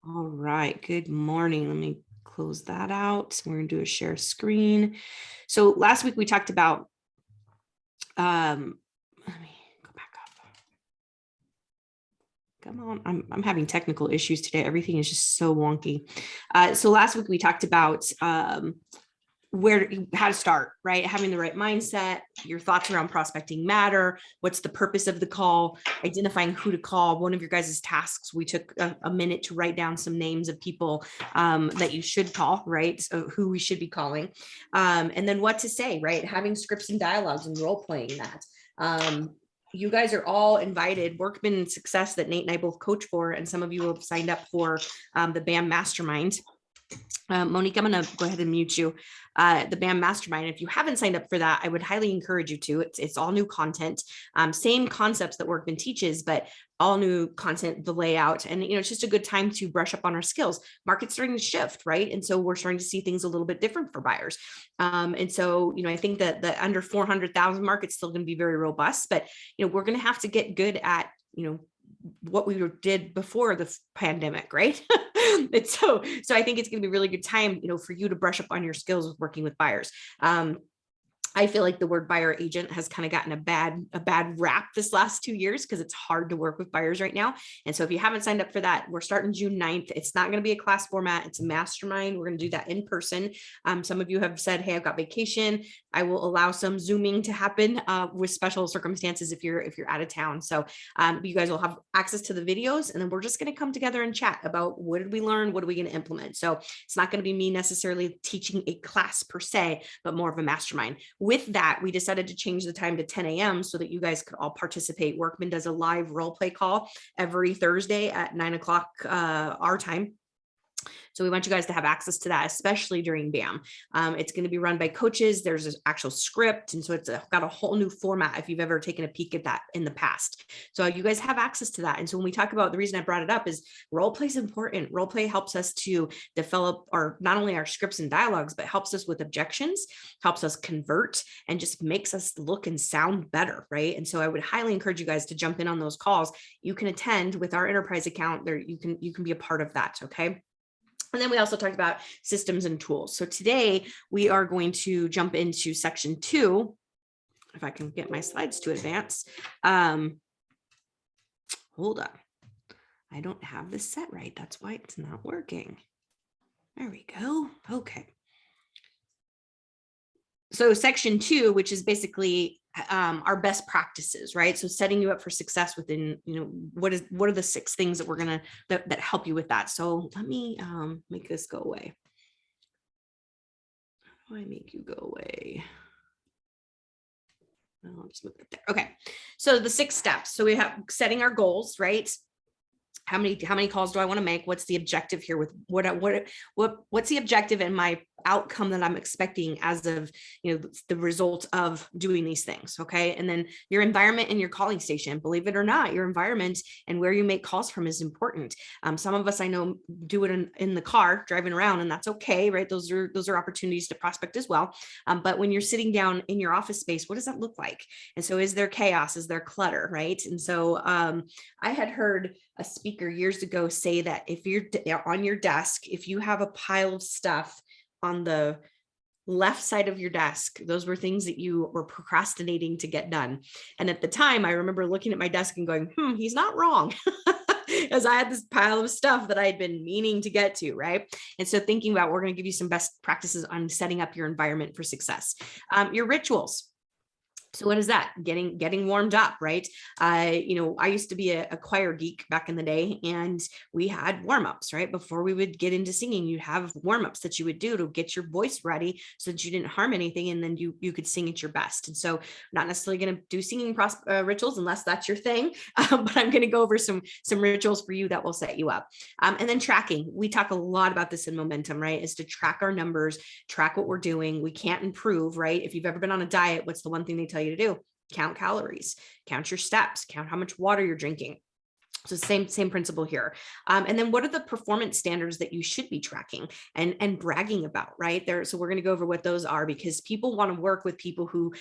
All right, good morning. Let me close that out. We're going to do a share screen. So last week we talked about, let me go back up. Come on, I'm having technical issues today. Everything is just so wonky. So last week we talked about how to start, right? Having the right mindset, your thoughts around prospecting matter, what's the purpose of the call, identifying who to call. One of your guys' tasks, we took a minute to write down some names of people that you should call, right? So who we should be calling. And then what to say, right? Having scripts and dialogues and role playing that. You guys are all invited. Workman Success that Nate and I both coach for, and some of you have signed up for the BAM Mastermind. Monique, I'm going to go ahead and mute you. The BAM Mastermind, if you haven't signed up for that, I would highly encourage you to. It's all new content, same concepts that Workman teaches, but all new content, the layout, and it's just a good time to brush up on our skills. Market's starting to shift, right? And so we're starting to see things a little bit different for buyers. And so, I think that the under 400,000 market's still going to be very robust, but we're going to have to get good at what we did before the pandemic, right? And so I think it's going to be a really good time, for you to brush up on your skills with working with buyers. I feel like the word buyer agent has kind of gotten a bad rap this last 2 years because it's hard to work with buyers right now. And so if you haven't signed up for that, we're starting June 9th. It's not going to be a class format. It's a mastermind. We're going to do that in person. Some of you have said, hey, I've got vacation. I will allow some Zooming to happen with special circumstances if you're out of town. So you guys will have access to the videos, and then we're just going to come together and chat about what did we learn? What are we going to implement? So it's not going to be me necessarily teaching a class per se, but more of a mastermind. With that, we decided to change the time to 10 a.m. so that you guys could all participate. Workman does a live role play call every Thursday at 9 o'clock our time. So we want you guys to have access to that, especially during BAM. It's going to be run by coaches. There's an actual script. And so it's got a whole new format if you've ever taken a peek at that in the past. So you guys have access to that. And so when we talk about, the reason I brought it up is role play is important. Role play helps us to develop not only our scripts and dialogues, but helps us with objections, helps us convert, and just makes us look and sound better, right? And so I would highly encourage you guys to jump in on those calls. You can attend with our enterprise account there. You can be a part of that. Okay. And then we also talked about systems and tools. So today we are going to jump into section 2. If I can get my slides to advance. Hold on. I don't have this set right. That's why it's not working. There we go. Okay. So section 2, which is basically our best practices, right? So setting you up for success within, what are the 6 things that we're going to, that help you with that. So let me make this go away. How do I make you go away? I'll just move it there. Okay. So the 6 steps. So we have setting our goals, right? How many calls do I want to make? What's the objective here with what's the objective and my outcome that I'm expecting as of, the result of doing these things. Okay. And then your environment and your calling station, believe it or not, your environment and where you make calls from is important. Some of us, I know, do it in the car driving around, and that's okay. Right. Those are opportunities to prospect as well. But when you're sitting down in your office space, what does that look like? And so is there chaos? Is there clutter? Right. And so I had heard a speaker years ago say that if you're on your desk, if you have a pile of stuff on the left side of your desk, those were things that you were procrastinating to get done. And at the time, I remember looking at my desk and going, he's not wrong. As I had this pile of stuff that I had been meaning to get to, right? And so thinking about, we're going to give you some best practices on setting up your environment for success. Your rituals. So what is that? Getting warmed up, right? I used to be a choir geek back in the day, and we had warm-ups, right? Before we would get into singing, you'd have warm-ups that you would do to get your voice ready so that you didn't harm anything, and then you could sing at your best. And so not necessarily going to do singing rituals unless that's your thing, but I'm going to go over some rituals for you that will set you up. And then tracking. We talk a lot about this in Momentum, right? Is to track our numbers, track what we're doing. We can't improve, right? If you've ever been on a diet, what's the one thing they tell you to do? Count calories, count your steps, count how much water you're drinking. So same principle here. And then what are the performance standards that you should be tracking and bragging about, right? There. So we're going to go over what those are, because people want to work with people who,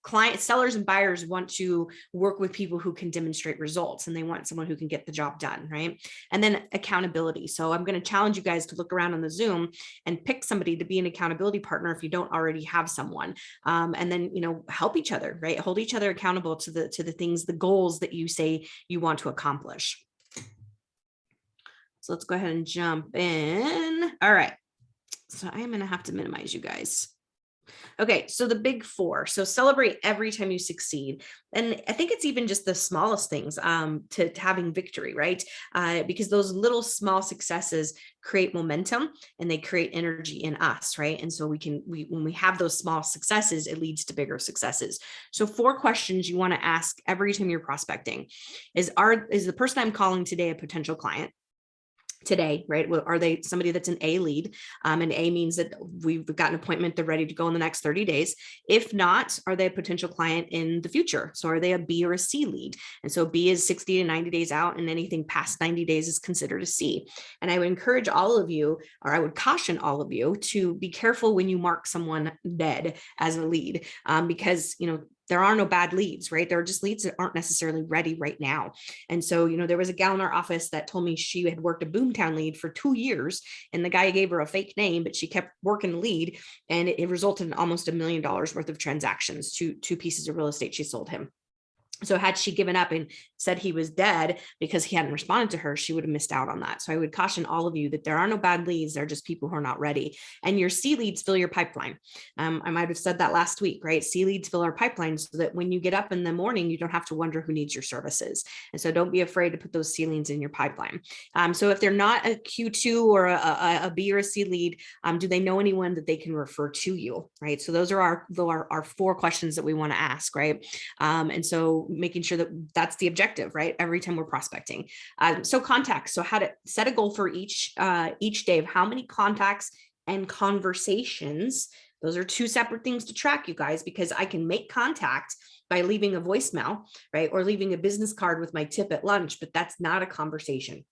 clients, sellers and buyers want to work with people who can demonstrate results, and they want someone who can get the job done, right? And then accountability. So I'm going to challenge you guys to look around on the Zoom and pick somebody to be an accountability partner if you don't already have someone. And then, help each other, right? Hold each other accountable to the things, the goals that you say you want to accomplish. So let's go ahead and jump in. All right. So I am going to have to minimize you guys. Okay, so the big four. So celebrate every time you succeed. And I think it's even just the smallest things to having victory, right? Because those little small successes create momentum and they create energy in us, right? And so when we have those small successes, it leads to bigger successes. So 4 questions you want to ask every time you're prospecting is the person I'm calling today a potential client? Today, right? Are they somebody that's an A lead? And A means that we've got an appointment, they're ready to go in the next 30 days. If not, are they a potential client in the future? So are they a B or a C lead? And so B is 60 to 90 days out, and anything past 90 days is considered a C. And I would encourage all of you, or I would caution all of you, to be careful when you mark someone dead as a lead, because, there are no bad leads, right? There are just leads that aren't necessarily ready right now. And so, there was a gal in our office that told me she had worked a Boomtown lead for 2 years, and the guy gave her a fake name, but she kept working the lead, and it resulted in almost $1 million worth of transactions, two pieces of real estate she sold him. So had she given up and said he was dead because he hadn't responded to her, she would have missed out on that. So I would caution all of you that there are no bad leads. They're just people who are not ready. And your C leads fill your pipeline. I might have said that last week, right? C leads fill our pipeline so that when you get up in the morning, you don't have to wonder who needs your services. And so don't be afraid to put those C leads in your pipeline. So if they're not a Q2 or a B or a C lead, do they know anyone that they can refer to you, right? So those are our 4 questions that we want to ask, right? And so making sure that that's the objective, right? Every time we're prospecting. So contacts. So how to set a goal for each day of how many contacts and conversations. Those are 2 separate things to track, you guys, because I can make contact by leaving a voicemail, right? Or leaving a business card with my tip at lunch, but that's not a conversation.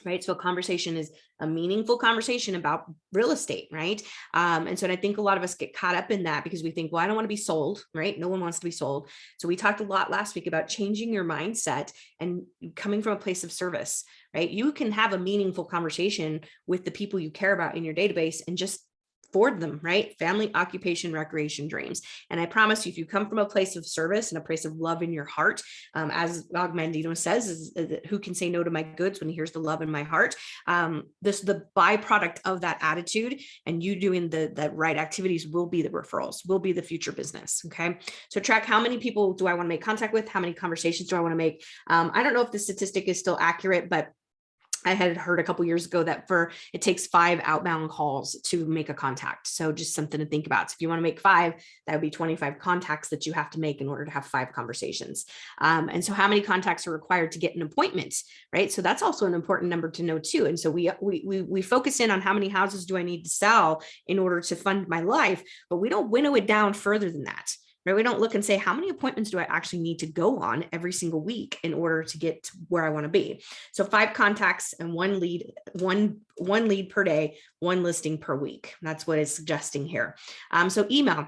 Right. So a conversation is a meaningful conversation about real estate. Right. And so I think a lot of us get caught up in that because we think, well, I don't want to be sold. Right. No one wants to be sold. So we talked a lot last week about changing your mindset and coming from a place of service. Right. You can have a meaningful conversation with the people you care about in your database and just forward them, right? Family, occupation, recreation, dreams. And I promise you, if you come from a place of service and a place of love in your heart, as Ogmandino says, is who can say no to my goods when he hears the love in my heart? The byproduct of that attitude and you doing the right activities will be the referrals, will be the future business. Okay. So track how many people do I want to make contact with? How many conversations do I want to make? I don't know if the statistic is still accurate, but I had heard a couple years ago that it takes 5 outbound calls to make a contact. So just something to think about. So if you want to make 5, that would be 25 contacts that you have to make in order to have 5 conversations. And so how many contacts are required to get an appointment, right? So that's also an important number to know too. And so we focus in on how many houses do I need to sell in order to fund my life, but we don't winnow it down further than that. Right? We don't look and say, how many appointments do I actually need to go on every single week in order to get to where I want to be? So 5 contacts and 1 lead, one lead per day, 1 listing per week. That's what it's suggesting here. So email.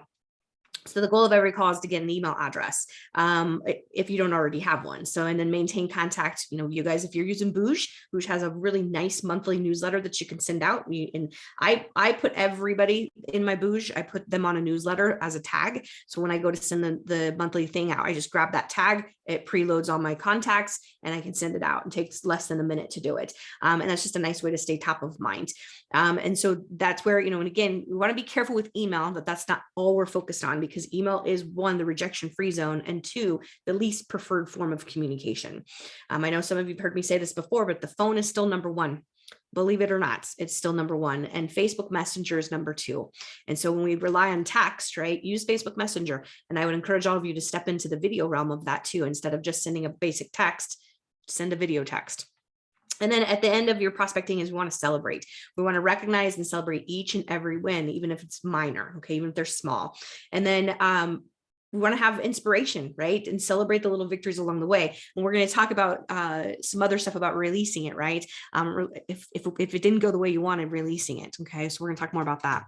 So the goal of every call is to get an email address if you don't already have one. So, and then maintain contact, you guys, if you're using Boosh has a really nice monthly newsletter that you can send out. And I put everybody in my Boosh, I put them on a newsletter as a tag. So when I go to send the monthly thing out, I just grab that tag, it preloads all my contacts and I can send it out. It takes less than a minute to do it. And that's just a nice way to stay top of mind. And so that's where, and again, we want to be careful with email, that's not all we're focused on, because email is 1, the rejection-free zone, and 2, the least preferred form of communication. I know some of you have heard me say this before, but the phone is still number 1. Believe it or not, it's still number 1, and Facebook Messenger is number 2. And so when we rely on text, right, use Facebook Messenger. And I would encourage all of you to step into the video realm of that too. Instead of just sending a basic text, send a video text. And then at the end of your prospecting is we want to celebrate. We want to recognize and celebrate each and every win, even if it's minor, okay, even if they're small. And then we want to have inspiration, right? And celebrate the little victories along the way. And we're going to talk about some other stuff about releasing it, right? If it didn't go the way you wanted, releasing it. Okay. So we're going to talk more about that.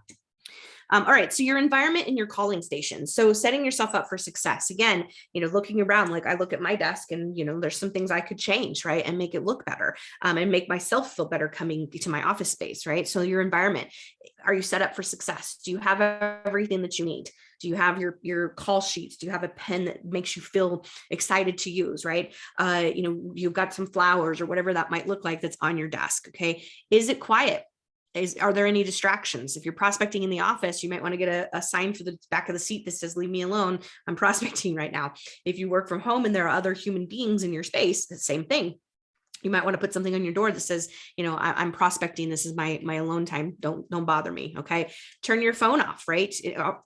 All right. So your environment and your calling station. So setting yourself up for success. Again, looking around, like I look at my desk and, there's some things I could change, right? And make it look better and make myself feel better coming to my office space, right? So your environment, are you set up for success? Do you have everything that you need? Do you have your call sheets? Do you have a pen that makes you feel excited to use, right? You've got some flowers or whatever that might look like that's on your desk. Okay. Is it quiet? Are there any distractions? If you're prospecting in the office, you might want to get a sign for the back of the seat that says, leave me alone. I'm prospecting right now. If you work from home and there are other human beings in your space, the same thing. You might want to put something on your door that says, I'm prospecting. This is my alone time. Don't bother me. Okay. Turn your phone off, right?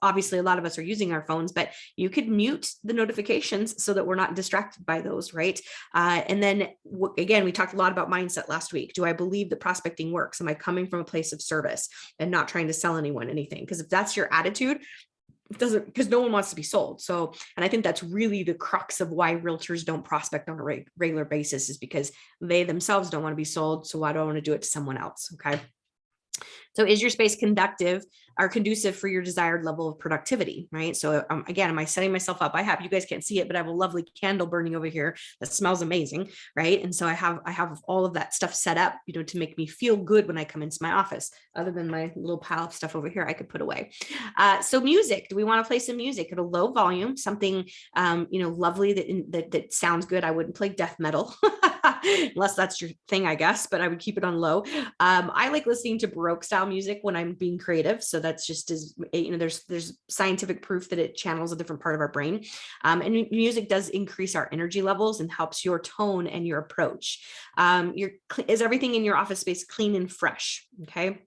Obviously a lot of us are using our phones, but you could mute the notifications so that we're not distracted by those. Right. And then again, we talked a lot about mindset last week. Do I believe that prospecting works? Am I coming from a place of service and not trying to sell anyone anything? Because if that's your attitude, doesn't, because no one wants to be sold. So, and I think that's really the crux of why realtors don't prospect on a regular basis, is because they themselves don't want to be sold. So why do I want to do it to someone else? Okay. So is your space conducive for your desired level of productivity, right? So again, am I setting myself up? you guys can't see it, but I have a lovely candle burning over here that smells amazing, right? And so I have all of that stuff set up, to make me feel good when I come into my office, other than my little pile of stuff over here I could put away. So music, do we want to play some music at a low volume, something, lovely that sounds good? I wouldn't play death metal unless that's your thing, I guess, but I would keep it on low. I like listening to Baroque style music when I'm being creative. So that's just as, there's scientific proof that it channels a different part of our brain. And music does increase our energy levels and helps your tone and your approach. Is everything in your office space clean and fresh? Okay.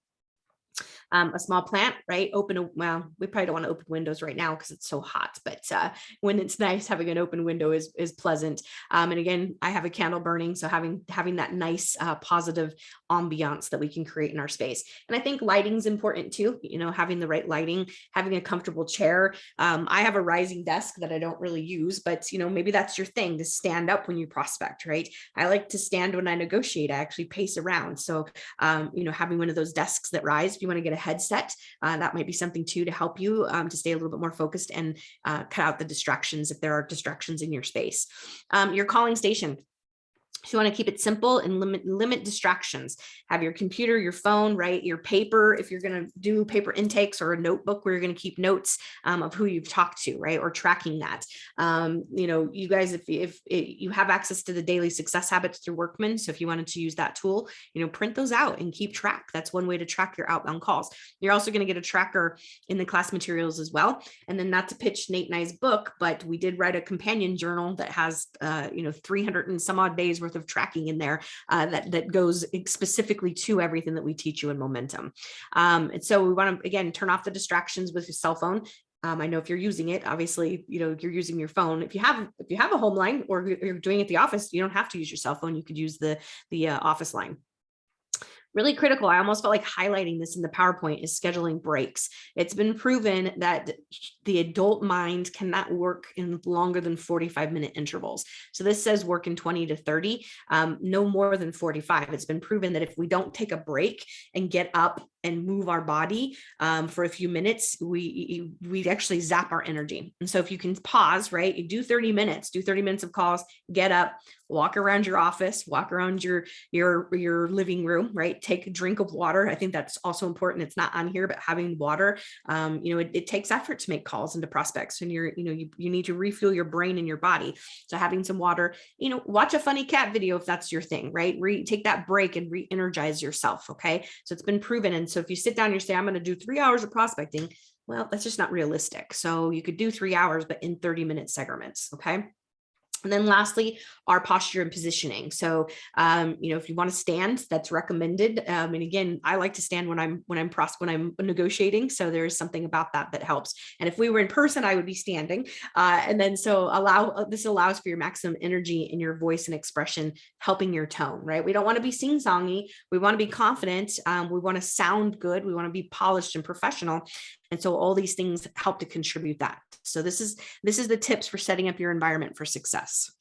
A small plant, right? Well, we probably don't want to open windows right now because it's so hot, but when it's nice, having an open window is pleasant. And again, I have a candle burning, so having that nice positive ambiance that we can create in our space. And I think lighting is important too, having the right lighting, having a comfortable chair. I have a rising desk that I don't really use, but maybe that's your thing, to stand up when you prospect, right? I like to stand when I negotiate. I actually pace around. So, having one of those desks that rise, if you want to get a headset, that might be something too, to help you to stay a little bit more focused and cut out the distractions if there are distractions in your space. Your calling station. So you want to keep it simple and limit distractions. Have your computer, your phone, right? Your paper, if you're going to do paper intakes, or a notebook where you're going to keep notes of who you've talked to, right? Or tracking that. You guys, if you have access to the daily success habits through Workman, so if you wanted to use that tool, print those out and keep track. That's one way to track your outbound calls. You're also going to get a tracker in the class materials as well. And then, not to pitch Nate and I's book, but we did write a companion journal that has 300 and some odd days worth of tracking in there that goes specifically to everything that we teach you in Momentum. And so we want to, again, turn off the distractions with your cell phone. I know if you're using it, obviously, you're using your phone. If you have a home line, or you're doing it at the office, you don't have to use your cell phone. You could use the office line. Really critical. I almost felt like highlighting this in the PowerPoint, is scheduling breaks. It's been proven that the adult mind cannot work in longer than 45-minute intervals. So this says work in 20 to 30, no more than 45. It's been proven that if we don't take a break and get up and move our body for a few minutes, we actually zap our energy. And so if you can pause, right, you do 30 minutes of calls, get up, walk around your office, walk around your living room, right? Take a drink of water. I think that's also important. It's not on here, but having water, it takes effort to make calls into prospects, and you need to refuel your brain and your body. So having some water, watch a funny cat video if that's your thing, right? Take that break and re-energize yourself. Okay. So it's been proven. And so if you sit down and you say, I'm going to do 3 hours of prospecting, well, that's just not realistic. So you could do 3 hours, but in 30-minute segments. Okay. And then lastly, our posture and positioning. So, if you want to stand, that's recommended. And again, I like to stand when I'm negotiating. So there's something about that helps. And if we were in person, I would be standing. And then this allows for your maximum energy in your voice and expression, helping your tone, right? We don't want to be sing-songy. We want to be confident. We want to sound good. We want to be polished and professional. And so all these things help to contribute that. So this is the tips for setting up your environment for success.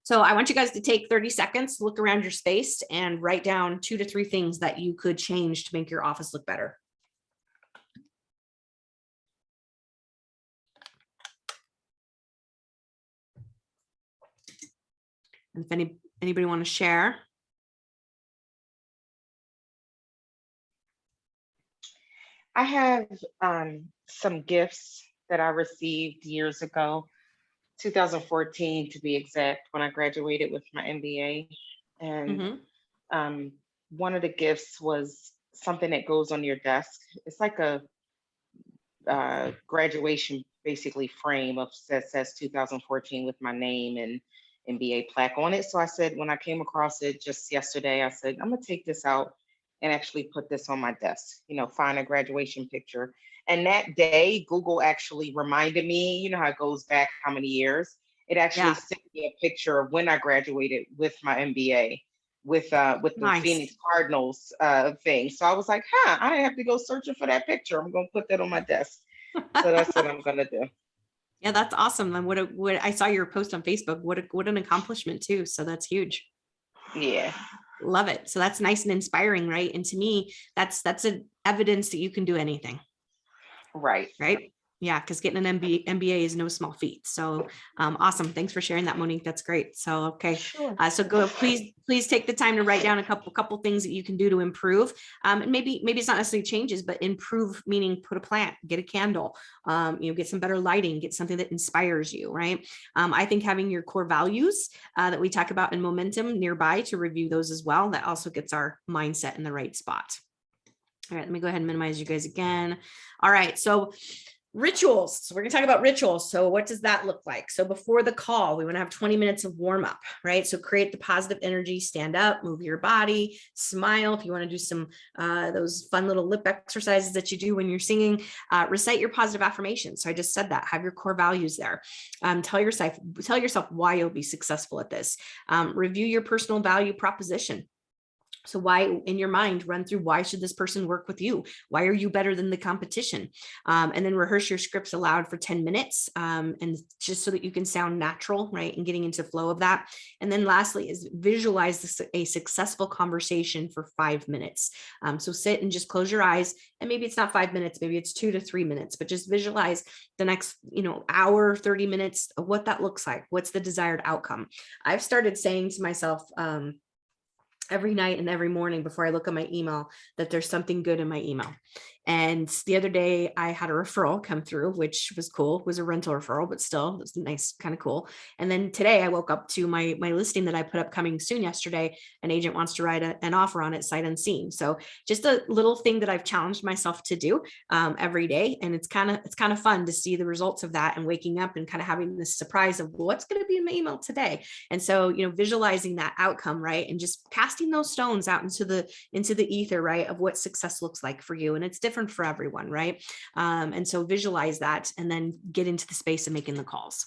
So I want you guys to take 30 seconds, look around your space and write down 2 to 3 things that you could change to make your office look better. And if anybody want to share? I have some gifts that I received years ago, 2014 to be exact, when I graduated with my MBA. And one of the gifts was something that goes on your desk. It's like a graduation, basically, frame that says 2014 with my name and MBA plaque on it. So I said, when I came across it just yesterday, I said, I'm gonna take this out and actually put this on my desk, find a graduation picture. And that day, Google actually reminded me, how it goes back how many years. It actually sent me a picture of when I graduated with my MBA with the Nice. Phoenix Cardinals thing. So I was like, I didn't have to go searching for that picture. I'm going to put that on my desk. So that's what I'm going to do. Yeah, that's awesome. And what I saw your post on Facebook. What an accomplishment too. So that's huge. Yeah. Love it. So that's nice and inspiring, right? And to me, that's an evidence that you can do anything. Right. Right. Yeah, because getting an MBA is no small feat. So awesome. Thanks for sharing that, Monique. That's great. So okay. Sure. So go, please take the time to write down a couple things that you can do to improve. And maybe it's not necessarily changes, but improve, meaning put a plant, get a candle, get some better lighting, get something that inspires you, right? I think having your core values that we talk about in momentum nearby to review those as well. That also gets our mindset in the right spot. All right, let me go ahead and minimize you guys again. All right, so rituals. So we're going to talk about rituals. So what does that look like? So before the call, we want to have 20 minutes of warm up, right? So create the positive energy, stand up, move your body, smile. If you want to do some those fun little lip exercises that you do when you're singing, recite your positive affirmations. So I just said that, have your core values there. Tell yourself why you'll be successful at this. Review your personal value proposition. So why, in your mind, run through why should this person work with you? Why are you better than the competition? And then rehearse your scripts aloud for 10 minutes and just so that you can sound natural, right? And getting into flow of that. And then lastly is visualize a successful conversation for 5 minutes. So sit and just close your eyes, and maybe it's not 5 minutes, maybe it's 2 to 3 minutes, but just visualize the next, hour, 30 minutes of what that looks like. What's the desired outcome? I've started saying to myself, every night and every morning before I look at my email, that there's something good in my email. And the other day I had a referral come through, which was cool. It was a rental referral, but still it was nice, kind of cool. And then today I woke up to my listing that I put up coming soon yesterday. An agent wants to write an offer on it sight unseen. So just a little thing that I've challenged myself to do every day. And it's kind of fun to see the results of that and waking up and kind of having this surprise of what's going to be in my email today. And so, visualizing that outcome, right? And just casting those stones out into the ether, right? Of what success looks like for you. And it's different for everyone, right? And so visualize that and then get into the space of making the calls.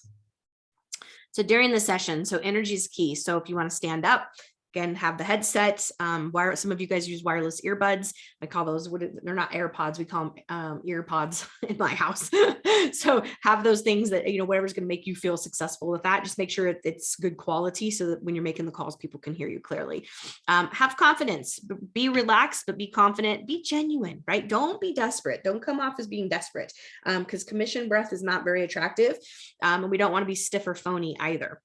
So during the session, so energy is key. So if you want to stand up, again, have the headset. Some of you guys use wireless earbuds. I call those, they're not AirPods. We call them earpods in my house. So have those things that, whatever's going to make you feel successful with that. Just make sure it's good quality so that when you're making the calls, people can hear you clearly. Have confidence, be relaxed, but be confident, be genuine, right? Don't be desperate. Don't come off as being desperate because commission breath is not very attractive. And we don't want to be stiff or phony either.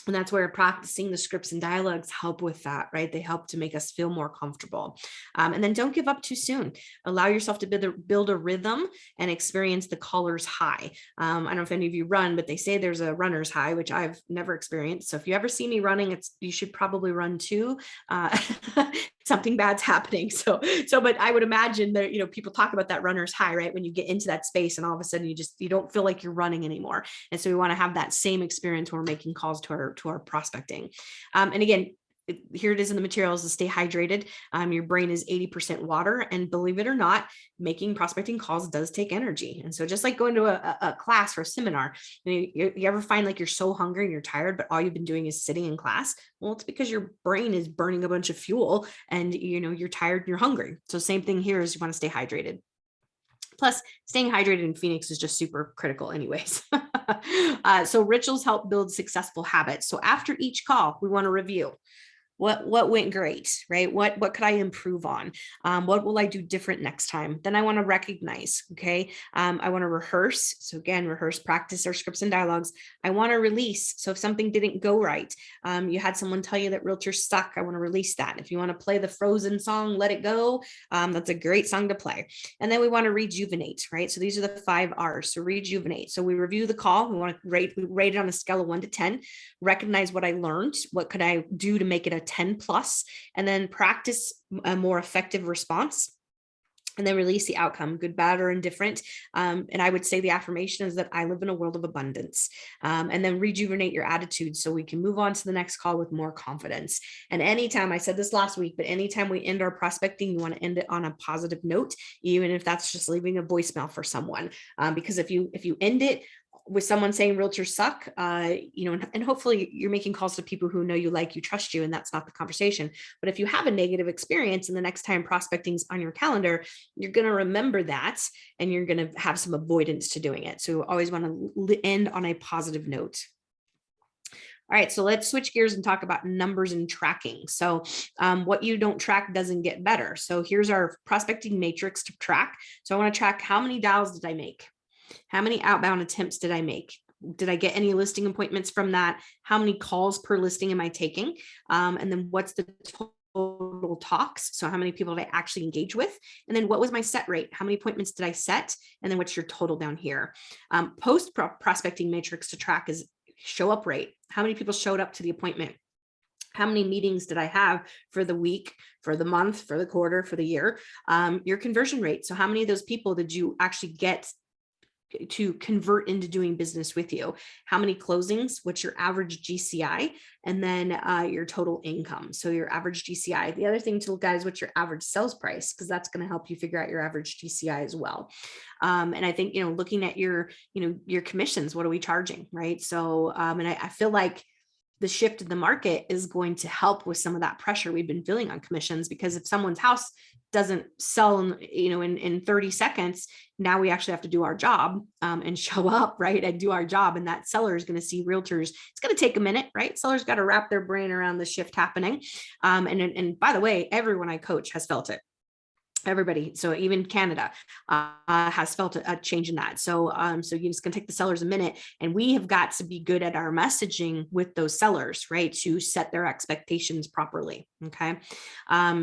And that's where practicing the scripts and dialogues help with that, right? They help to make us feel more comfortable. And then don't give up too soon. Allow yourself to build a rhythm and experience the caller's high. I don't know if any of you run, but they say there's a runner's high, which I've never experienced. So if you ever see me running, you should probably run too. Something bad's happening. But I would imagine that, people talk about that runner's high, right? When you get into that space and all of a sudden you don't feel like you're running anymore. And so we want to have that same experience when we're making calls to our prospecting. And again, here it is in the materials to stay hydrated. Your brain is 80% water, and believe it or not, making prospecting calls does take energy. And so just like going to a class or a seminar, you ever find like you're so hungry and you're tired, but all you've been doing is sitting in class? Well, it's because your brain is burning a bunch of fuel and you're tired and you're hungry. So same thing here is you want to stay hydrated. Plus, staying hydrated in Phoenix is just super critical anyways. So rituals help build successful habits. So after each call, we want to review. What went great, right? What could I improve on? What will I do different next time? Then I want to recognize, okay? I want to rehearse. So again, rehearse, practice our scripts and dialogues. I want to release. So if something didn't go right, you had someone tell you that realtors suck, I want to release that. If you want to play the Frozen song, Let It Go, that's a great song to play. And then we want to rejuvenate, right? So these are the 5 R's. So rejuvenate. So we review the call. We want to rate it on a scale of 1 to 10, recognize what I learned. What could I do to make it a 10 plus, and then practice a more effective response, and then release the outcome, good, bad, or indifferent. And I would say the affirmation is that I live in a world of abundance. And then rejuvenate your attitude so we can move on to the next call with more confidence. And anytime, I said this last week, but anytime we end our prospecting, you want to end it on a positive note, even if that's just leaving a voicemail for someone. Because if you end it with someone saying realtors suck, and hopefully you're making calls to people who know you, like you, trust you, and that's not the conversation. But if you have a negative experience and the next time prospecting's on your calendar, you're going to remember that and you're going to have some avoidance to doing it. So always want to end on a positive note. All right, so let's switch gears and talk about numbers and tracking. So what you don't track doesn't get better. So here's our prospecting matrix to track. So I want to track how many dials did I make? How many outbound attempts did I make? Did I get any listing appointments from that? How many calls per listing am I taking? And then what's the total talks? So how many people did I actually engage with? And then what was my set rate? How many appointments did I set? And then what's your total down here? Post prospecting matrix to track is show up rate. How many people showed up to the appointment? How many meetings did I have for the week, for the month, for the quarter, for the year? Your conversion rate. So how many of those people did you actually get to convert into doing business with you? How many closings? What's your average GCI? And then your total income. So your average GCI. The other thing to look at is what's your average sales price, because that's going to help you figure out your average GCI as well. And I think, looking at your commissions, what are we charging, right? So, and I feel like the shift in the market is going to help with some of that pressure we've been feeling on commissions, because if someone's house doesn't sell in 30 seconds, now we actually have to do our job and show up, right, and do our job. And that seller is going to see realtors. It's going to take a minute, right? Sellers got to wrap their brain around the shift happening. And by the way, everyone I coach has felt it. Everybody, so even Canada has felt a change in that. So you're just gonna take the sellers a minute, and we have got to be good at our messaging with those sellers, right, to set their expectations properly. Okay,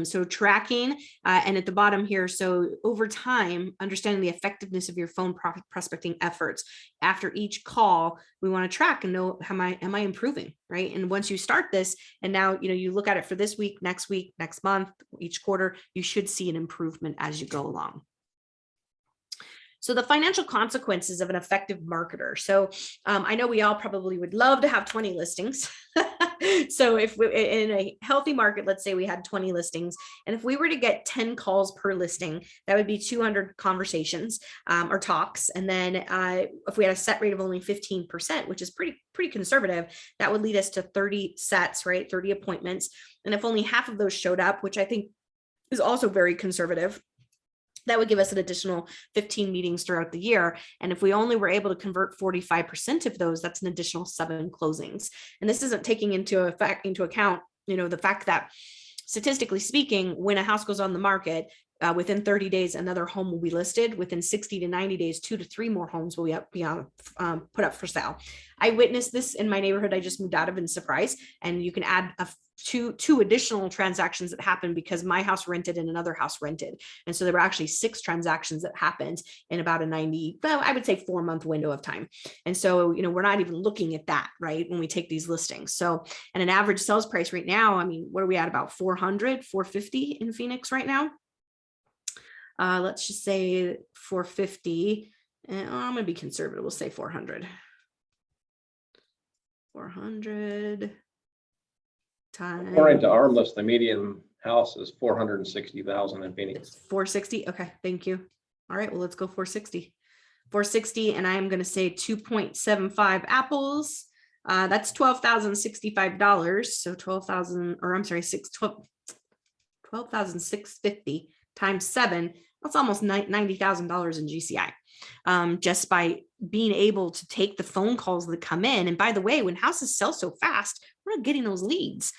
so tracking, and at the bottom here, so over time, understanding the effectiveness of your phone prospecting efforts. After each call, we want to track and know, am I improving, right? And once you start this, and now you look at it for this week, next month, each quarter, you should see an improvement as you go along. So the financial consequences of an effective marketer. So I know we all probably would love to have 20 listings. So if we, in a healthy market, let's say we had 20 listings, and if we were to get 10 calls per listing, that would be 200 conversations or talks. And then if we had a set rate of only 15%, which is pretty conservative, that would lead us to 30 sets, right? 30 appointments. And if only half of those showed up, which I think is also very conservative, that would give us an additional 15 meetings throughout the year. And if we only were able to convert 45% of those, that's an additional 7 closings. And this isn't taking into account, the fact that statistically speaking, when a house goes on the market, within 30 days, another home will be listed. Within 60 to 90 days, 2 to 3 more homes will be put up for sale. I witnessed this in my neighborhood I just moved out of in Surprise, and you can add two additional transactions that happened because my house rented and another house rented. And so there were actually 6 transactions that happened in about a 90, well, I would say 4-month window of time. And so, we're not even looking at that, right, when we take these listings. So, and an average sales price right now, I mean, what are we at, about 400, 450 in Phoenix right now? Let's just say 450. And I'm going to be conservative. We'll say 400. 400 times. According to our list, the median house is 460,000 in Phoenix. 460. Okay, thank you. All right, well, let's go 460. 460, and I'm going to say 2.75 apples. That's $12,065. So 12,000, or I'm sorry, 12,650 times 7. That's almost $90,000 in GCI, just by being able to take the phone calls that come in. And by the way, when houses sell so fast, we're not getting those leads.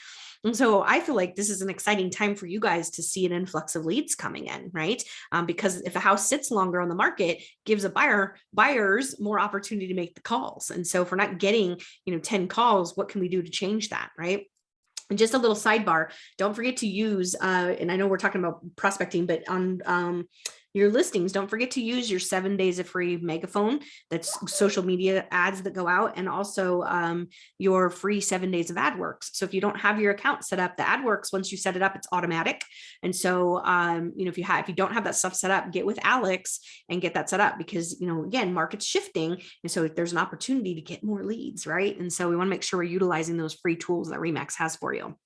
And so I feel like this is an exciting time for you guys to see an influx of leads coming in, right? Because if a house sits longer on the market, gives buyers more opportunity to make the calls. And so if we're not getting, 10 calls, what can we do to change that, right? And just a little sidebar, don't forget to use, and I know we're talking about prospecting, but on your listings, don't forget to use your 7 days of free megaphone. That's social media ads that go out, and also your free 7 days of AdWorks. So if you don't have your account set up, the AdWorks, once you set it up, it's automatic. And so, if you don't have that stuff set up, get with Alex and get that set up, because, again, market's shifting. And so there's an opportunity to get more leads, right? And so we want to make sure we're utilizing those free tools that Remax has for you.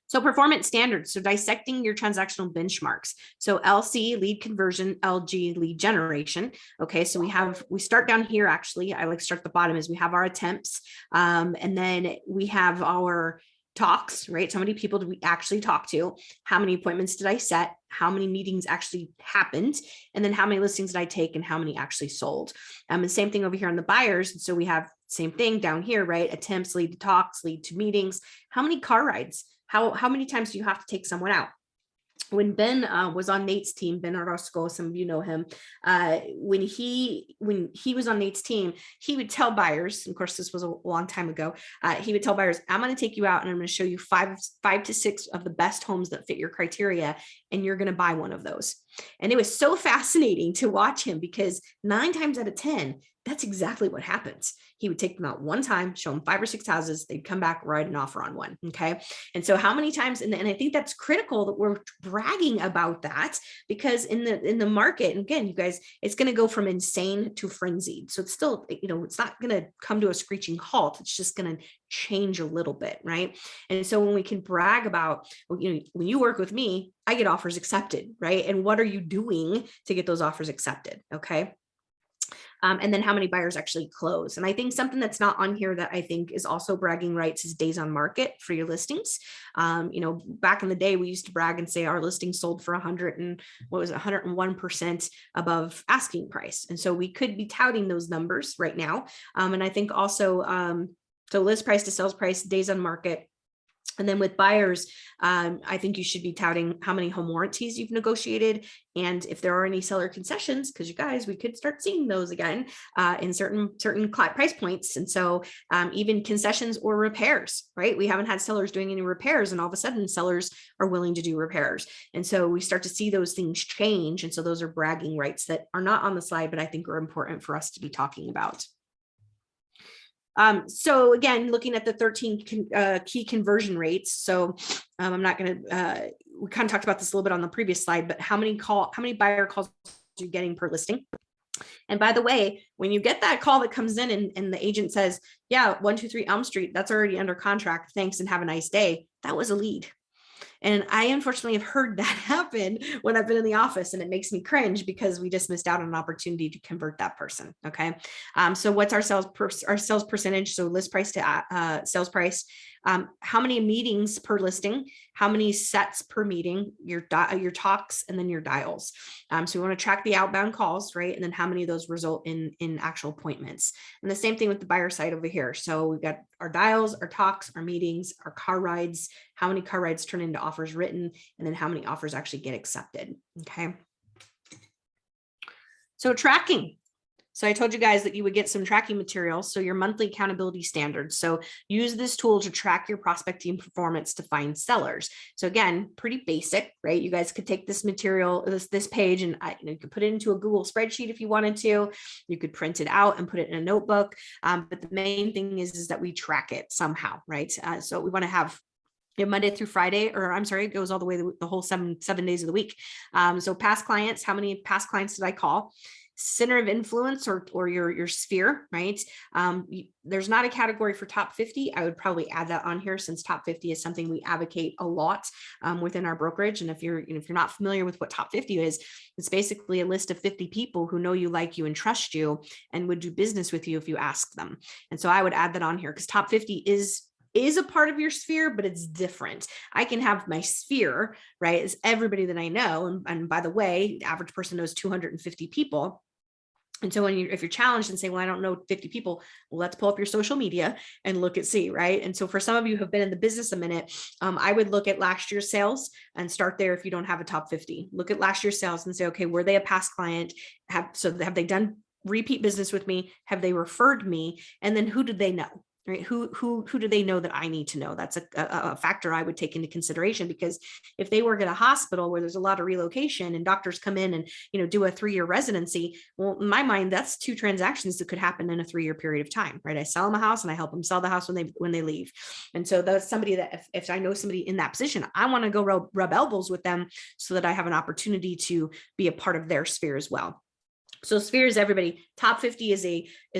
So performance standards, so dissecting your transactional benchmarks. So LC, lead conversion, LG, lead generation. Okay, so we start down here, actually. I like to start at the bottom, as we have our attempts, and then we have our talks, right? So how many people did we actually talk to? How many appointments did I set? How many meetings actually happened? And then how many listings did I take and how many actually sold? And same thing over here on the buyers. So we have same thing down here, right? Attempts, lead to talks, lead to meetings. How many car rides? How many times do you have to take someone out? When Ben was on Nate's team, Ben Orozco, some of you know him, when he was on Nate's team, he would tell buyers, of course, this was a long time ago, he would tell buyers, I'm going to take you out and I'm going to show you five to six of the best homes that fit your criteria, and you're going to buy one of those. And it was so fascinating to watch him, because 9 times out of 10, that's exactly what happens. He would take them out one time, show them 5 or 6 houses, they'd come back, write an offer on one. Okay. And so how many times, and I think that's critical that we're bragging about that, because in the market, and again, you guys, it's going to go from insane to frenzied. So it's still, it's not going to come to a screeching halt. It's just going to change a little bit. Right. And so when we can brag about, when you work with me, I get offers accepted, right? And what are you doing to get those offers accepted? Okay. And then how many buyers actually close. And I think something that's not on here that I think is also bragging rights is days on market for your listings. Back in the day, we used to brag and say our listing sold for 101% above asking price. And so we could be touting those numbers right now. And I think also, so list price to sales price, days on market. And then with buyers, I think you should be touting how many home warranties you've negotiated, and if there are any seller concessions, because you guys, we could start seeing those again in certain price points. And so even concessions or repairs, right? We haven't had sellers doing any repairs, and all of a sudden sellers are willing to do repairs. And so we start to see those things change. And so those are bragging rights that are not on the slide, but I think are important for us to be talking about. So again, looking at the 13 key conversion rates. So I'm not going to, we kind of talked about this a little bit on the previous slide, but how many buyer calls are you getting per listing? And by the way, when you get that call that comes in and the agent says, yeah, 123 Elm Street, that's already under contract, thanks and have a nice day, that was a lead. And I unfortunately have heard that happen when I've been in the office, and it makes me cringe because we just missed out on an opportunity to convert that person. Okay. So what's our sales percentage? So list price to sales price. How many meetings per listing, how many sets per meeting, your talks, and then your dials. So we want to track the outbound calls, right? And then how many of those result in actual appointments. And the same thing with the buyer side over here. So we've got our dials, our talks, our meetings, our car rides, how many car rides turn into offers written, and then how many offers actually get accepted. Okay. So tracking. So I told you guys that you would get some tracking materials. So your monthly accountability standards. So use this tool to track your prospecting performance to find sellers. So again, pretty basic, right? You guys could take this material, this page, and you could put it into a Google spreadsheet if you wanted to. You could print it out and put it in a notebook. But the main thing is that we track it somehow, right? So we want to have Monday through Friday, or I'm sorry, it goes all the way the whole seven days of the week. So past clients, how many past clients did I call? Center of influence or your sphere, right? There's not a category for top 50. I would probably add that on here since top 50 is something we advocate a lot within our brokerage. And if you're not familiar with what top 50 is, it's basically a list of 50 people who know you, like you, and trust you and would do business with you if you ask them. And so I would add that on here because top 50 is a part of your sphere, but it's different. I can have my sphere, right, is everybody that I know. And by the way, the average person knows 250 people. And so if you're challenged and say, well, I don't know 50 people, well, let's pull up your social media and look and see, right? And so for some of you who have been in the business a minute, I would look at last year's sales and start there. If you don't have a top 50, look at last year's sales and say, okay, were they a past client? Have they done repeat business with me? Have they referred me? And then who did they know? Right? Who do they know that I need to know? That's a factor I would take into consideration, because if they work at a hospital where there's a lot of relocation and doctors come in and do a 3-year residency, well, in my mind, that's 2 transactions that could happen in a 3-year period of time, right? I sell them a house and I help them sell the house when they leave. And so that's somebody that if I know somebody in that position, I want to go rub elbows with them so that I have an opportunity to be a part of their sphere as well. So sphere is everybody. Top 50 is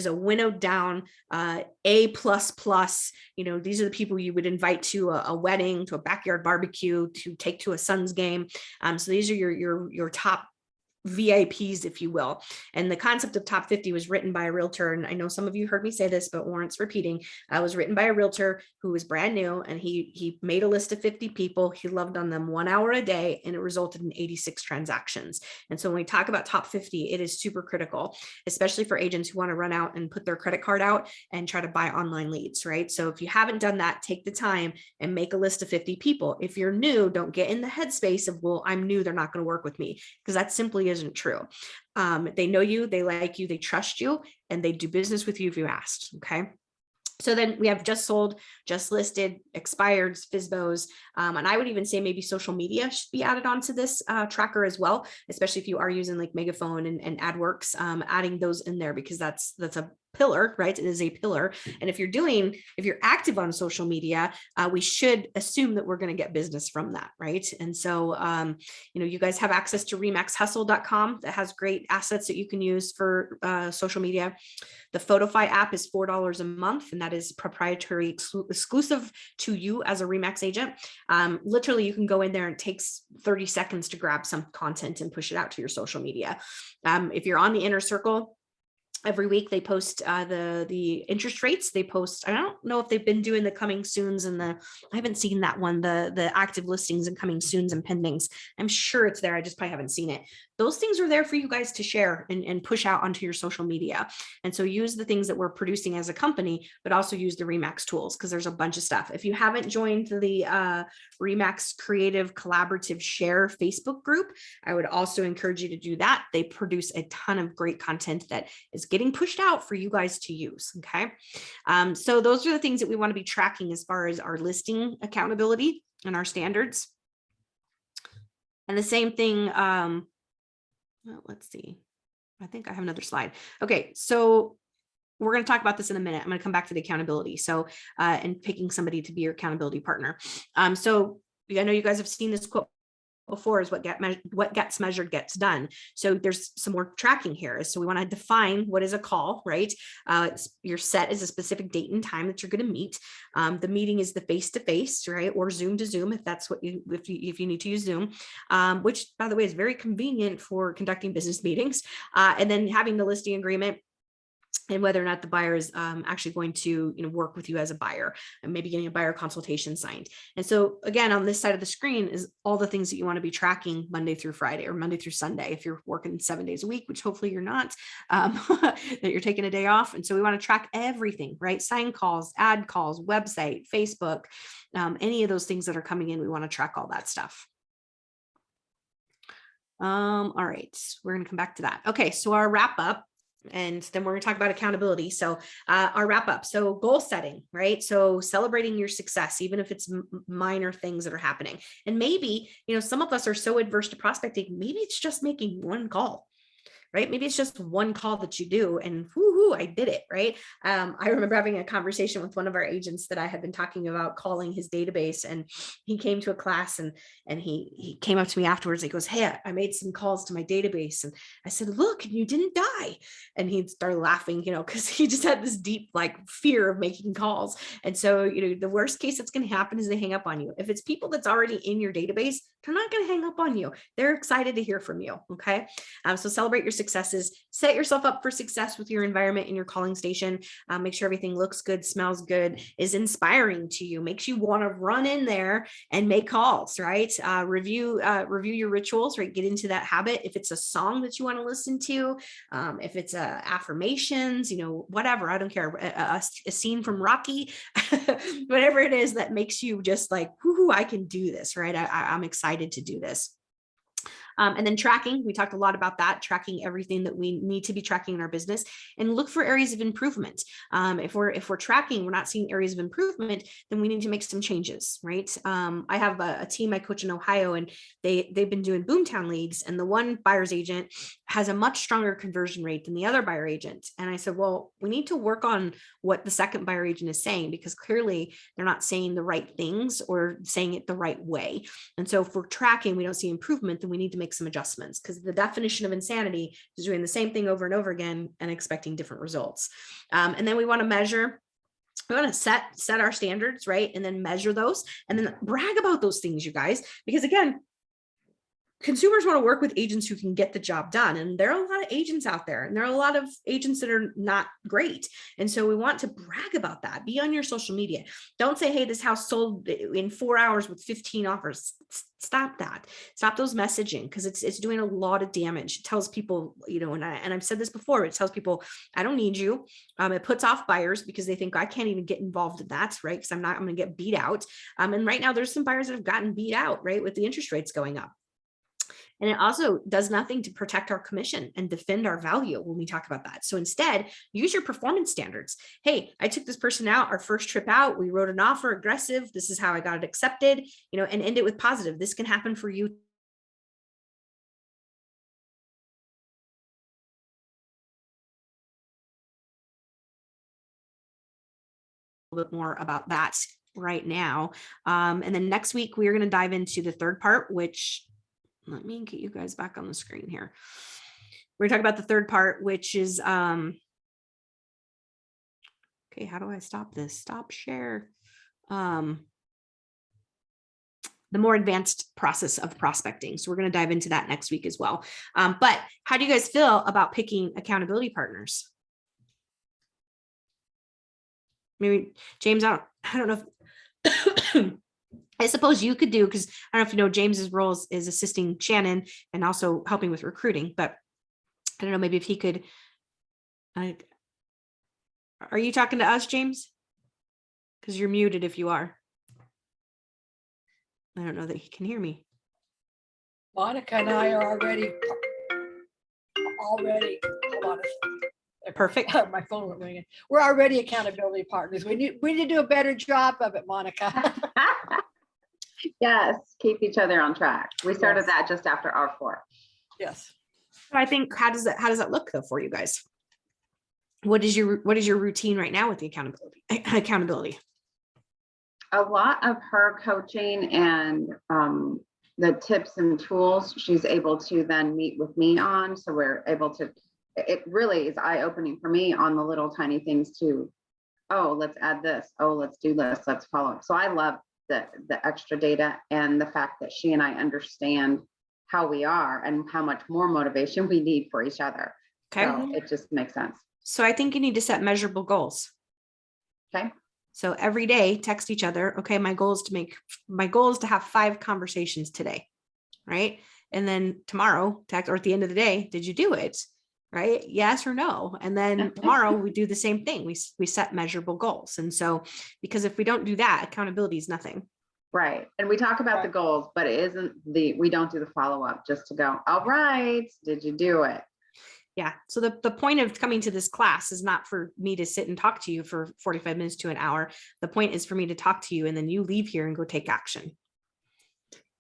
a winnowed down A++. These are the people you would invite to a wedding, to a backyard barbecue, to take to a Suns game. So these are your top VIPs, if you will. And the concept of top 50 was written by a realtor. And I know some of you heard me say this, but warrants repeating. It was written by a realtor who was brand new, and he made a list of 50 people. He loved on them 1 hour a day, and it resulted in 86 transactions. And so when we talk about top 50, it is super critical, especially for agents who want to run out and put their credit card out and try to buy online leads, right? So if you haven't done that, take the time and make a list of 50 people. If you're new, don't get in the headspace of, well, I'm new, they're not going to work with me, because that simply isn't true. They know you, they like you, they trust you, and they do business with you if you asked. Okay. So then we have just sold, just listed, expireds, FSBOs. And I would even say maybe social media should be added onto this tracker as well, especially if you are using like Megaphone and AdWorks, adding those in there, because that's a pillar, right? It is a pillar. And if you're active on social media, we should assume that we're going to get business from that, right? And so, you guys have access to remaxhustle.com that has great assets that you can use for social media. The Photofy app is $4 a month, and that is proprietary, exclusive to you as a Remax agent. Literally, you can go in there and it takes 30 seconds to grab some content and push it out to your social media. If you're on the inner circle, every week they post the interest rates. They post, I don't know if they've been doing the coming soons and I haven't seen that one, the active listings and coming soons and pendings. I'm sure it's there. I just probably haven't seen it. Those things are there for you guys to share and push out onto your social media. And so use the things that we're producing as a company, but also use the Remax tools, because there's a bunch of stuff. If you haven't joined the Remax Creative Collaborative Share Facebook group, I would also encourage you to do that. They produce a ton of great content that is getting pushed out for you guys to use. Okay. So those are the things that we want to be tracking as far as our listing accountability and our standards. And the same thing, let's see, I think I have another slide. Okay. So we're going to talk about this in a minute. I'm going to come back to the accountability. So, and picking somebody to be your accountability partner. So I know you guys have seen this quote before, is what gets measured gets done. So there's some more tracking here. So we want to define what is a call, right? Your set is a specific date and time that you're going to meet. The meeting is the face-to-face, right? Or Zoom to Zoom, if that's what if you need to use Zoom, which by the way is very convenient for conducting business meetings. And then having the listing agreement. and whether or not the buyer is actually going to, work with you as a buyer, and maybe getting a buyer consultation signed. And so again, on this side of the screen is all the things that you want to be tracking Monday through Friday or Monday through Sunday. If you're working 7 days a week, which hopefully you're not, that you're taking a day off. And so we want to track everything, right? Sign calls, ad calls, website, Facebook, any of those things that are coming in, we want to track all that stuff. All right, we're going to come back to that. Okay, so our wrap up, and then we're going to talk about accountability. So our wrap up. So goal setting, right? So celebrating your success, even if it's minor things that are happening. And maybe, some of us are so adverse to prospecting, maybe it's just making one call, right? Maybe it's just one call that you do and whoo, I did it, right? I remember having a conversation with one of our agents that I had been talking about calling his database, and he came to a class and he came up to me afterwards. He goes, "Hey, I made some calls to my database." And I said, "Look, you didn't die." And he started laughing, because he just had this deep fear of making calls. And so, the worst case that's going to happen is they hang up on you. If it's people that's already in your database, they're not going to hang up on you. They're excited to hear from you. Okay. So celebrate your successes, set yourself up for success with your environment in your calling station. Make sure everything looks good, smells good, is inspiring to you, makes you want to run in there and make calls, right? Review your rituals, right? Get into that habit. If it's a song that you want to listen to, if it's affirmations, whatever, I don't care. A scene from Rocky, whatever it is that makes you just whoo, I can do this, right? I'm excited to do this. And then tracking, we talked a lot about that, tracking everything that we need to be tracking in our business, and look for areas of improvement. If we're tracking, we're not seeing areas of improvement, then we need to make some changes, right? I have a team I coach in Ohio, and they've been doing Boomtown leads, and the one buyer's agent has a much stronger conversion rate than the other buyer agent. And I said, well, we need to work on what the second buyer agent is saying, because clearly they're not saying the right things or saying it the right way. And so if we're tracking, we don't see improvement, then we need to make some adjustments, because the definition of insanity is doing the same thing over and over again and expecting different results. And then we want to measure. We want to set our standards, right? And then measure those, and then brag about those things, you guys, because again, consumers want to work with agents who can get the job done. And there are a lot of agents out there, and there are a lot of agents that are not great. And so we want to brag about that. Be on your social media. Don't say, "Hey, this house sold in 4 hours with 15 offers." Stop that. Stop those messaging, because it's doing a lot of damage. It tells people, and I've said this before, it tells people, I don't need you. It puts off buyers because they think I can't even get involved in that, right? Because I'm going to get beat out. And right now there's some buyers that have gotten beat out, right? With the interest rates going up. And it also does nothing to protect our commission and defend our value when we talk about that. So instead, use your performance standards. Hey, I took this person out, our first trip out, we wrote an offer, aggressive. This is how I got it accepted, and end it with positive. This can happen for you. A little bit more about that right now. And then next week, we're going to dive into the third part, which, let me get you guys back on the screen here. We're talking about the third part, which is, okay, how do I stop this? Stop share. The more advanced process of prospecting. So we're going to dive into that next week as well. But how do you guys feel about picking accountability partners? Maybe James, I don't know if I suppose you could do, because I don't know if you know, James's role is assisting Shannon and also helping with recruiting, but I don't know, maybe if he could, are you talking to us, James? Because you're muted if you are. I don't know that he can hear me. Monica and I are already, hold on a second. Perfect. My phone went ringing. We're already accountability partners. We need to do a better job of it, Monica. Yes, keep each other on track. We started Yes. that just after R4. Yes. So I think, how does that look though for you guys? What is your routine right now with the accountability? A lot of her coaching and the tips and tools she's able to then meet with me on. So we're able to, it really is eye-opening for me on the little tiny things too. Oh, let's add this. Oh, let's do this. Let's follow up. So I love the extra data and the fact that she and I understand how we are and how much more motivation we need for each other. Okay. So it just makes sense. So I think you need to set measurable goals. Okay. So every day text each other. Okay. My goal is to have 5 conversations today. Right. And then tomorrow text, or at the end of the day, did you do it? Right. Yes or no. And then tomorrow we do the same thing. We set measurable goals. And so, because if we don't do that, accountability is nothing. Right. And we talk about the goals, but it isn't we don't do the follow-up just to go, all right, did you do it? Yeah. So the point of coming to this class is not for me to sit and talk to you for 45 minutes to an hour. The point is for me to talk to you and then you leave here and go take action.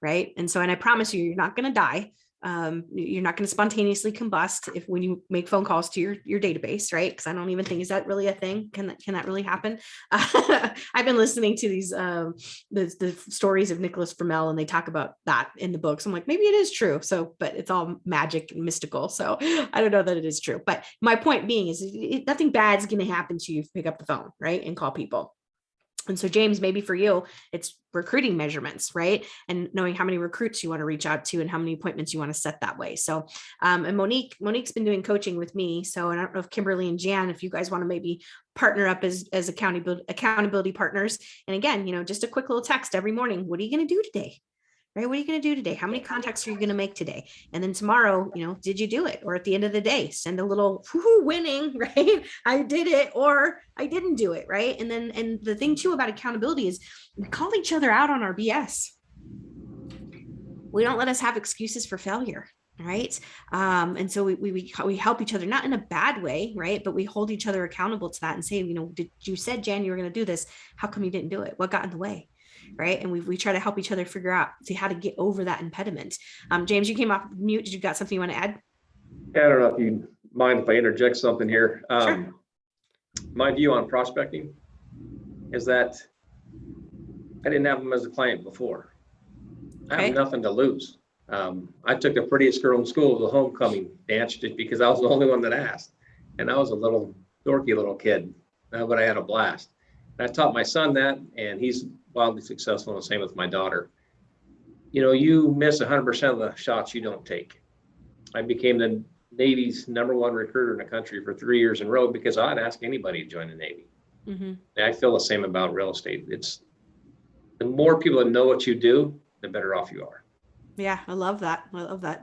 Right. And so, and I promise you, you're not going to die. You're not going to spontaneously combust when you make phone calls to your database, right? Because I don't even think, is that really a thing? Can that really happen? I've been listening to these the stories of Nicholas Flamel, and they talk about that in the books. I'm like, maybe it is true. So, but it's all magic and mystical. So I don't know that it is true. But my point being is nothing bad is going to happen to you if you pick up the phone, right, and call people. And so, James, maybe for you, it's recruiting measurements, right? And knowing how many recruits you want to reach out to and how many appointments you want to set that way. So, and Monique's been doing coaching with me. So, and I don't know if Kimberly and Jan, if you guys want to maybe partner up as accountability partners. And again, just a quick little text every morning. What are you going to do today? Right? What are you going to do today? How many contacts are you going to make today? And then tomorrow, did you do it? Or at the end of the day, send a little winning, right? I did it, or I didn't do it, right? And the thing too about accountability is we call each other out on our BS. We don't let us have excuses for failure. Right. And so we help each other, not in a bad way, right? But we hold each other accountable to that and say, did you said, Jan, you were going to do this. How come you didn't do it? What got in the way? Right. And we try to help each other figure out, see how to get over that impediment. James, you came off mute. Did you got something you want to add? Yeah, I don't know if you mind if I interject something here. Sure. My view on prospecting is that I didn't have them as a client before. I have nothing to lose. I took the prettiest girl in school to the homecoming dance just because I was the only one that asked. And I was a little dorky little kid, but I had a blast. And I taught my son that, and he's wildly successful, and the same with my daughter. You miss 100% of the shots you don't take. I became the Navy's #1 recruiter in the country for 3 years in a row because I'd ask anybody to join the Navy. Mm-hmm. And I feel the same about real estate. It's the more people that know what you do, the better off you are. Yeah, I love that.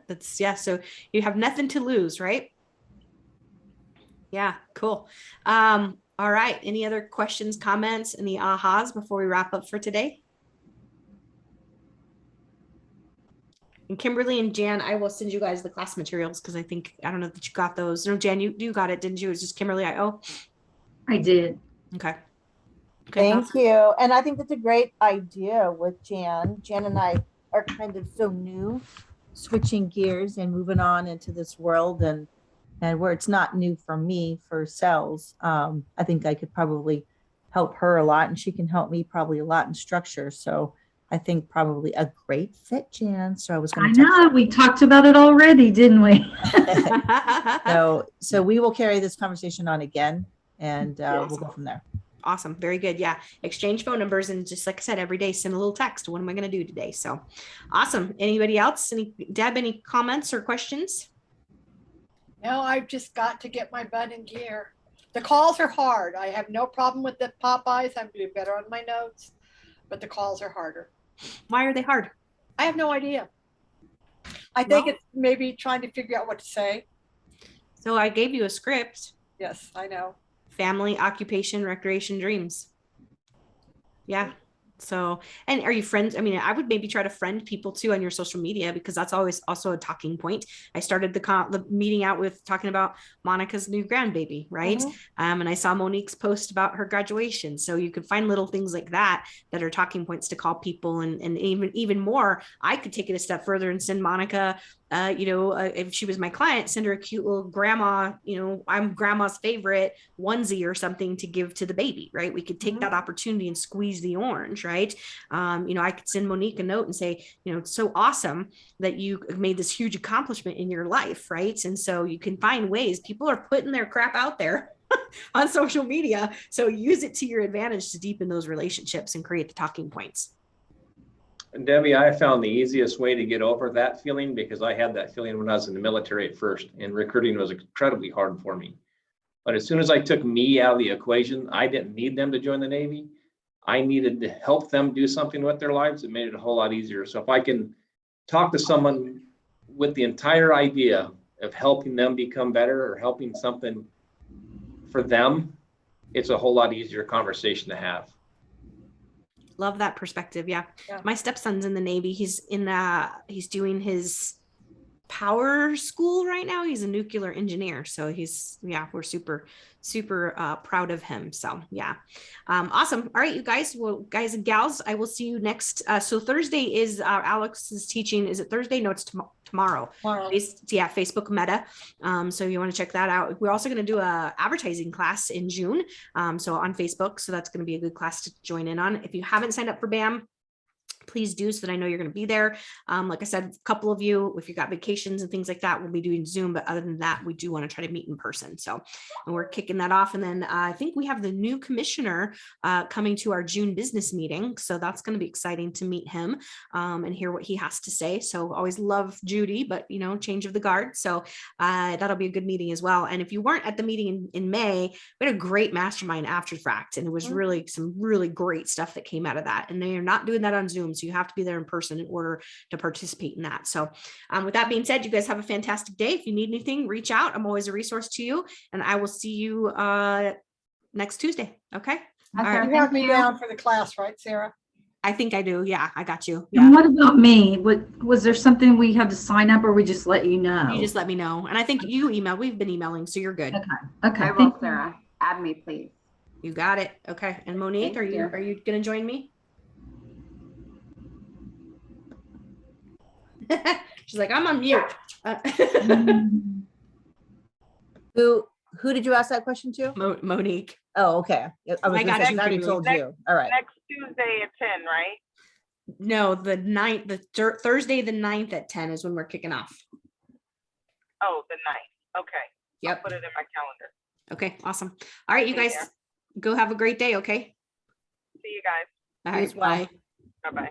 That's, yeah. So you have nothing to lose, right? Yeah, cool. All right. Any other questions, comments, any ahas before we wrap up for today? And Kimberly and Jan, I will send you guys the class materials because I don't know that you got those. No, Jan, you got it, didn't you? It was just Kimberly. I did. Okay. Thank you. And I think that's a great idea with Jan. Jan and I are kind of so new, switching gears and moving on into this world, and where it's not new for me for sales. I think I could probably help her a lot, and she can help me probably a lot in structure. So I think probably a great fit, Jan. So I was going to. I know we talked about it already, didn't we? So we will carry this conversation on again, and we'll go from there. Awesome. Very good. Yeah. Exchange phone numbers. And just like I said, every day, send a little text. What am I going to do today? So awesome. Anybody else? Deb, any comments or questions? No, I've just got to get my butt in gear. The calls are hard. I have no problem with the Popeyes. I'm doing better on my notes, but the calls are harder. Why are they hard? I have no idea. I think it's maybe trying to figure out what to say. So I gave you a script. Yes, I know. Family, occupation, recreation, dreams. Yeah. So, and are you friends? I mean, I would maybe try to friend people too on your social media, because that's always also a talking point. I started the meeting out with talking about Monica's new grandbaby, right? Mm-hmm. And I saw Monique's post about her graduation. So you could find little things like that are talking points to call people. And even more, I could take it a step further and send Monica, if she was my client, send her a cute little grandma, I'm grandma's favorite onesie or something to give to the baby, right? We could take that opportunity and squeeze the orange, right? I could send Monique a note and say, it's so awesome that you made this huge accomplishment in your life, right? And so you can find ways. People are putting their crap out there on social media. So use it to your advantage to deepen those relationships and create the talking points. And Debbie, I found the easiest way to get over that feeling, because I had that feeling when I was in the military at first, and recruiting was incredibly hard for me. But as soon as I took me out of the equation, I didn't need them to join the Navy. I needed to help them do something with their lives. It made it a whole lot easier. So if I can talk to someone with the entire idea of helping them become better or helping something for them, it's a whole lot easier conversation to have. Love that perspective. Yeah. Yeah. My stepson's in the Navy. He's doing his power school right now. He's a nuclear engineer. So we're super proud of him. So yeah. Awesome. All right, you guys, well, guys and gals, I will see you next. So Thursday is Alex's teaching. Is it Thursday? No, it's tomorrow. Tomorrow. Facebook Meta. So you want to check that out. We're also going to do a advertising class in June. So on Facebook. So that's going to be a good class to join in on. If you haven't signed up for BAM, please do, so that I know you're going to be there. Like I said, a couple of you, if you got vacations and things like that, we'll be doing Zoom. But other than that, we do want to try to meet in person. So, and we're kicking that off. And then I think we have the new commissioner coming to our June business meeting. So that's going to be exciting to meet him and hear what he has to say. So always love Judy, but change of the guard. So that'll be a good meeting as well. And if you weren't at the meeting in May, we had a great mastermind after the fact, and it was really some really great stuff that came out of that. And they are not doing that on Zoom. So you have to be there in person in order to participate in that. So with that being said, you guys have a fantastic day. If you need anything, reach out. I'm always a resource to you, and I will see you next Tuesday. Okay. All right. You have me down for the class, right, Sarah? I think I do. Yeah, I got you. And Yeah. what about me? Was there something we have to sign up, or we just let you know? You just let me know. And I think you emailed. We've been emailing, so you're good. Okay. I will, Sarah. Add me, please. You got it. Okay. And Monique, Thank you. are you going to join me? She's like, I'm on mute. Who did you ask that question to? Monique. Oh, okay. I was I gonna got say, you, I already Julie. told you. All right. Next Tuesday at 10, right? No, the 9th, Thursday, the 9th at 10 is when we're kicking off. Oh, the 9th. Okay. I'll Yep. put it in my calendar. Okay. Awesome. All right, you Be guys there. go have a great day. Okay. See you guys. All You right. as well. Bye. Bye-bye.